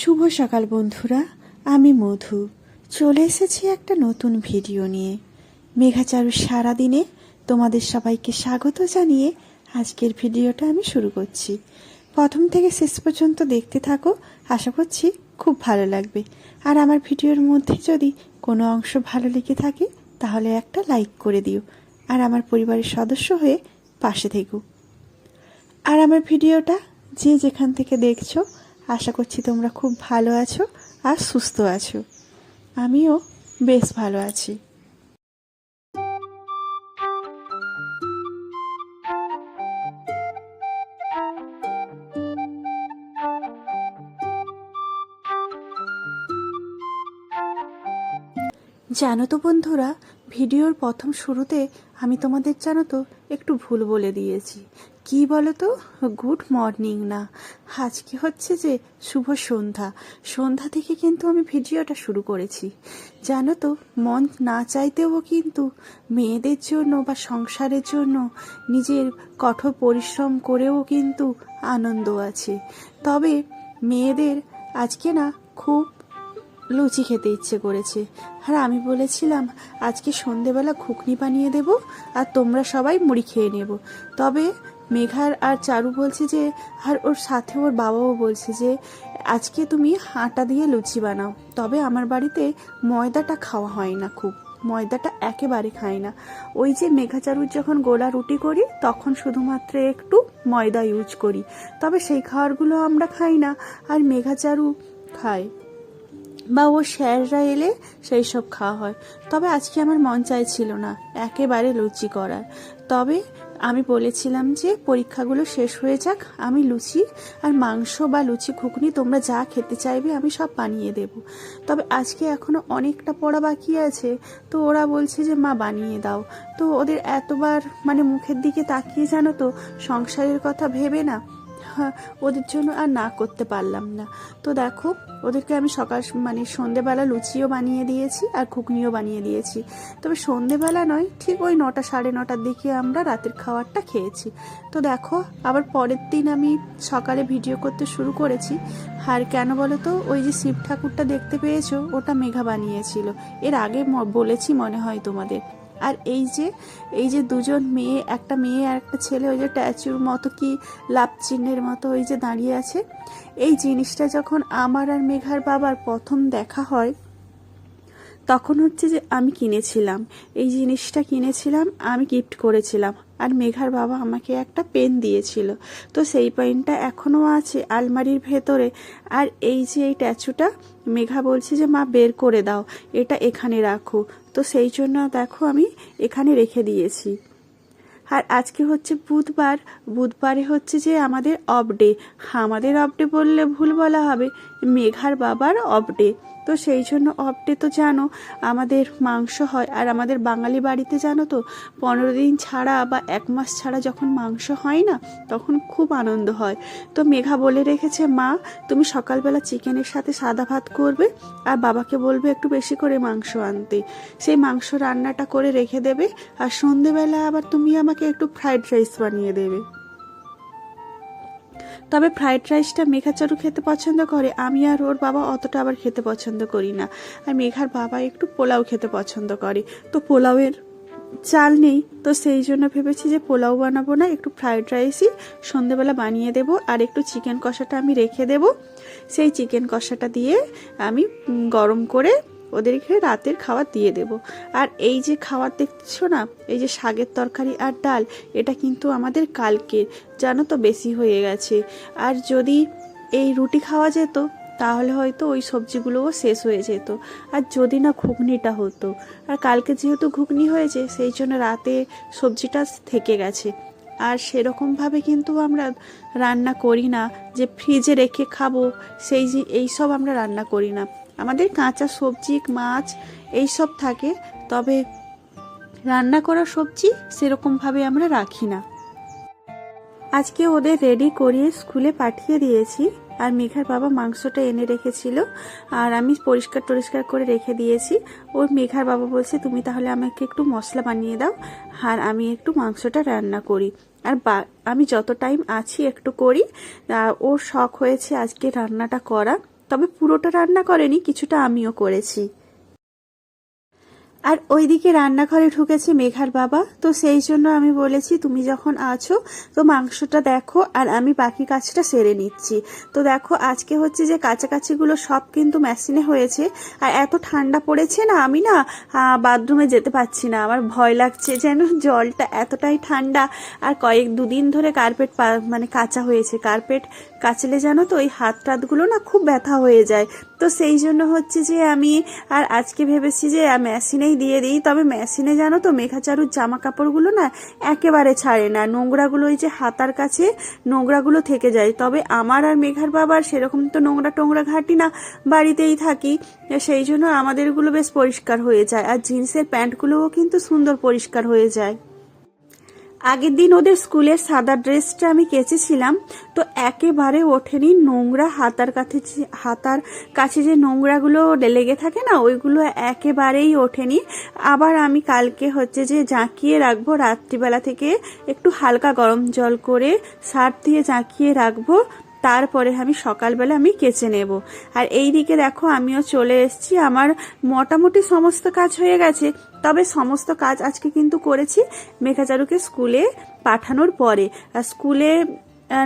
শুভ সকাল বন্ধুরা, আমি মধু চলে এসেছি একটা নতুন ভিডিও নিয়ে। মেঘাচারু সারাদিনে তোমাদের সবাইকে স্বাগত জানিয়ে আজকের ভিডিওটা আমি শুরু করছি। প্রথম থেকে শেষ পর্যন্ত দেখতে থাকো, আশা করছি খুব ভালো লাগবে। আর আমার ভিডিওর মধ্যে যদি কোনো অংশ ভালো লেগে থাকে তাহলে একটা লাইক করে দিও, আর আমার পরিবারের সদস্য হয়ে পাশে থেকো। আর আমার ভিডিওটা যে যেখান থেকে দেখছো, আশা করছি তোমরা খুব ভালো আছো আর সুস্থ আছো। আমিও বেশ ভালো আছি। জানো তো বন্ধুরা, ভিডিওর প্রথম শুরুতে আমি তোমাদের জানো তো একটু ভুল বলে দিয়েছি। কি বলো তো, গুড মর্নিং না, আজকে হচ্ছে যে শুভ সন্ধ্যা। সন্ধ্যা থেকে কিন্তু আমি ভিডিওটা শুরু করেছি। জানো তো, মন না চাইতেও কিন্তু মেয়েদের জন্য বা সংসারের জন্য নিজের কঠোর পরিশ্রম করেও কিন্তু আনন্দ আছে। তবে মেয়েদের আজকে না খুব লুচি খেতে ইচ্ছে করেছে। আর আমি বলেছিলাম আজকে সন্ধেবেলা ঘুগনি বানিয়ে দেব আর তোমরা সবাই মুড়ি খেয়ে নেব। তবে মেঘার আর চারু বলছে যে, আর ওর সাথে ওর বাবাও বলছে যে আজকে তুমি আটা দিয়ে লুচি বানাও। তবে আমার বাড়িতে ময়দাটা খাওয়া হয় না, খুব ময়দাটা একেবারে খাই না। ওই যে মেঘাচারুর যখন গোলা রুটি করি তখন শুধুমাত্র একটু ময়দা ইউজ করি। তবে সেই খাবারগুলো আমরা খাই না, আর মেঘাচারু খায় বা ও স্যাররা এলে সেই সব খাওয়া হয়। তবে আজকে আমার মন চাইছিল না একেবারে লুচি করার। তবে আমি বলেছিলাম যে পরীক্ষাগুলো শেষ হয়ে যাক, আমি লুচি আর মাংস বা লুচি ঘুগনি তোমরা যা খেতে চাইবে আমি সব বানিয়ে দেব। তবে আজকে এখনো অনেকটা পড়া বাকি আছে, তো ওরা বলছে যে মা বানিয়ে দাও। তো ওদের এতবার মুখের দিকে তাকিয়ে জানো তো সংসারের কথা ভেবে না, ওদের জন্য আর না করতে পারলাম না। তো দেখো, ওদেরকে আমি সকাল সন্ধেবেলা লুচিও বানিয়ে দিয়েছি আর ঘুগনিও বানিয়ে দিয়েছি। তবে সন্ধেবেলা নয়, ঠিক ওই 9টা সাড়ে 9টার দিকে আমরা রাতের খাবারটা খেয়েছি। তো দেখো, আবার পরের দিন আমি সকালে ভিডিও করতে শুরু করেছি। আর কেন বলো তো, ওই যে শিব ঠাকুরটা দেখতে পেয়েছো, ওটা মেঘা বানিয়েছিল। এর আগে বলেছি মনে হয় তোমাদের। আর এই যে দুজন মেয়ে, একটা মেয়ে আর একটা ছেলে, ওই যে স্ট্যাচুর মতো কি লাভ চিহ্নের মতো ওই যে দাঁড়িয়ে আছে, এই জিনিসটা যখন আমার আর মেঘার বাবার প্রথম দেখা হয় তখন হচ্ছে যে আমি কিনেছিলাম, এই জিনিসটা কিনেছিলাম, আমি গিফট করেছিলাম। আর মেঘার বাবা আমাকে একটা পেন দিয়েছিল। তো সেই পেনটা এখনও আছে আলমারির ভেতরে। আর এই যে এই স্ট্যাচুটা মেঘা বলছে যে মা বের করে দাও, এটা এখানে রাখো। তো সেই জন্য দেখো আমি এখানে রেখে দিয়েছি। আর আজকে হচ্ছে বুধবার, বুধবারে হচ্ছে যে আমাদের অফ ডে। আমাদের অফ ডে বললে ভুল বলা হবে, মেঘার বাবার অফ ডে। তো সেই জন্য অফ ডে তো জানো আমাদের মাংস হয়। আর আমাদের বাঙালি বাড়িতে জানো তো 15 দিন ছাড়া বা 1 মাস ছাড়া যখন মাংস হয় না, তখন খুব আনন্দ হয়। তো মেঘা বলে রেখেছে, মা তুমি সকালবেলা চিকেনের সাথে সাদা ভাত করবে আর বাবাকে বলবে একটু বেশি করে মাংস আনতে। সেই মাংস রান্নাটা করে রেখে দেবে, আর সন্ধেবেলা আবার তুমি আমাকে একটু ফ্রাইড রাইস বানিয়ে দেবে। তবে ফ্রাইড রাইসটা মেঘাচারু খেতে পছন্দ করে, আমি আর ওর বাবা অতটা আবার খেতে পছন্দ করি না। আর মেঘার বাবা একটু পোলাও খেতে পছন্দ করে। তো পোলাওয়ের চাল নেই, তো সেই জন্য ভেবেছি যে পোলাও বানাবো না, একটু ফ্রাইড রাইসই সন্ধেবেলা বানিয়ে দেব। আর একটু চিকেন কষাটা আমি রেখে দেব, সেই চিকেন কষাটা দিয়ে আমি গরম করে ওদেরকে রাতের খাবার দিয়ে দেব। আর এই যে খাবার দেখছো না, এই যে শাকের তরকারি আর ডাল, এটা কিন্তু আমাদের কালকে জানো তো বেশি হয়ে গেছে। আর যদি এই রুটি খাওয়া যেত তাহলে হয়তো ওই সবজিগুলোও শেষ হয়ে যেত, আর যদি না ঘুগনিটা হতো। আর কালকে যেহেতু ঘুগনি হয়েছে সেই জন্য রাতে সবজিটা থেকে গেছে। আর সেরকমভাবে কিন্তু আমরা রান্না করি না যে ফ্রিজে রেখে খাবো, এইসব আমরা রান্না করি না। আমাদের কাঁচা সবজি, মাছ এইসব থাকে, তবে রান্না করা সবজি সেরকমভাবে আমরা রাখি না। আজকে ওদের রেডি করিয়ে স্কুলে পাঠিয়ে দিয়েছি। আর মেঘার বাবা মাংসটা এনে রেখেছিল, আর আমি পরিষ্কার টরিষ্কার করে রেখে দিয়েছি। ওর মেঘার বাবা বলছে তুমি তাহলে আমাকে একটু মশলা বানিয়ে দাও, আর আমি একটু মাংসটা রান্না করি। আর আমি যত টাইম আছি একটু করি। ওর শখ হয়েছে আজকে রান্নাটা করা, তবে পুরোটা রান্না করেনি, কিছুটা আমিও করেছি। আর ওইদিকে রান্নাঘরে ঢুকেছে মেঘার বাবা, তো সেই জন্য আমি বলেছি তুমি যখন আছো তো মাংসটা দেখো আর আমি বাকি কাজটা সেরে নিচ্ছি। তো দেখো আজকে হচ্ছে যে কাছাকাছিগুলো সব কিন্তু মেশিনে হয়েছে। আর এত ঠান্ডা পড়েছে না, আমি না বাথরুমে যেতে পারছি না, আমার ভয় লাগছে যেন জলটা এতটাই ঠান্ডা। আর দুদিন ধরে কার্পেট মানে কাঁচা হয়েছে, কার্পেট কাচলে জানো তো ওই হাত টাতগুলো না খুব ব্যথা হয়ে যায়। তো সেই জন্য হচ্ছে যে আমি আর আজকে ভেবেছি যে মেশিনেই দিয়ে দিই। তবে মেশিনে জানো তো মেঘাচারুর জামা কাপড়গুলো না একেবারে ছাড়ে না, নোংরাগুলো ওই যে হাতার কাছে নোংরাগুলো থেকে যায়। তবে আমার আর মেঘার বাবার সেরকম তো নোংরা টোংরা ঘাটি না, বাড়িতেই থাকি, সেই জন্য আমাদেরগুলো বেশ পরিষ্কার হয়ে যায়। আর জিন্সের প্যান্টগুলোও কিন্তু সুন্দর পরিষ্কার হয়ে যায়। আগের দিন ওদের স্কুলের সাদা ড্রেসটা আমি কেচেছিলাম, তো একেবারে ওঠেনি, নোংরা হাতার কাছে যে নোংরাগুলো লেগে থাকে না ওইগুলো একেবারেই ওঠেনি। আবার আমি কালকে হচ্ছে যে জাঁকিয়ে রাখবো, রাত্রিবেলা থেকে একটু হালকা গরম জল করে সার্ফ দিয়ে জাঁকিয়ে রাখবো, তারপরে আমি সকালবেলা আমি কেচে নেব। আর এই দিকে দেখো আমিও চলে এসেছি, আমার মোটামুটি সমস্ত কাজ হয়ে গেছে। তবে সমস্ত কাজ আজকে কিন্তু করেছি মেঘাচারুকে স্কুলে পাঠানোর পরে। আর স্কুলে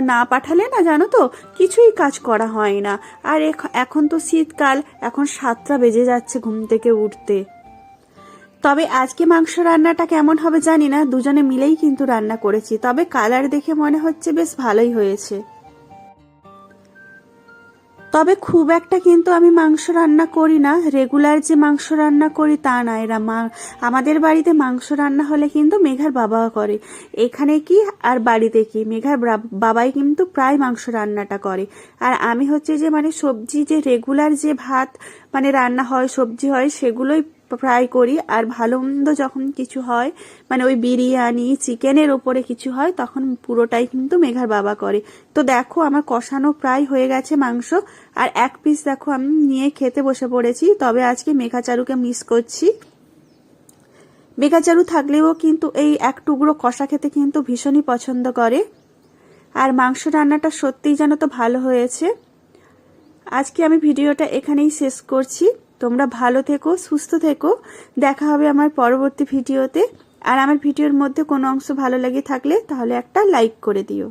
না পাঠালে না জানো তো কিছুই কাজ করা হয় না। আর এখন তো শীতকাল, এখন 7টা বেজে যাচ্ছে ঘুম থেকে উঠতে। তবে আজকে মাংস রান্নাটা কেমন হবে জানি না, দুজনে মিলেই কিন্তু রান্না করেছি। তবে কালার দেখে মনে হচ্ছে বেশ ভালোই হয়েছে। তবে খুব একটা কিন্তু আমি মাংস রান্না করি না, রেগুলার যে মাংস রান্না করি তা না। আমাদের বাড়িতে মাংস রান্না হলে কিন্তু মেঘার বাবা করে। এখানে কি আর বাড়িতে কি, মেঘার বাবাই কিন্তু প্রায় মাংস রান্নাটা করে। আর আমি হচ্ছে যে মানে সবজি যে রেগুলার যে ভাত মানে রান্না হয় সবজি হয় সেগুলোই ফ্রাই করি। আর ভালো মন্দ যখন কিছু হয় মানে ওই বিরিয়ানি চিকেনের ওপরে কিছু হয় তখন পুরোটাই কিন্তু মেঘার বাবা করে। তো দেখো আমার কষানো প্রায় হয়ে গেছে মাংস, আর এক পিস দেখো আমি নিয়ে খেতে বসে পড়েছি। তবে আজকে মেঘাচারুকে মিস করছি। মেঘাচারু থাকলেও কিন্তু এই এক টুকরো কষা খেতে কিন্তু ভীষণই পছন্দ করে। আর মাংস রান্নাটা সত্যিই যেন তো ভালো হয়েছে। আজকে আমি ভিডিওটা এখানেই শেষ করছি। তোমরা ভালো থেকো, সুস্থ থেকো, দেখা হবে আমার পরবর্তী ভিডিওতে। আর আমার ভিডিওর মধ্যে কোনো অংশ ভালো লেগে থাকলে তাহলে একটা লাইক করে দিও।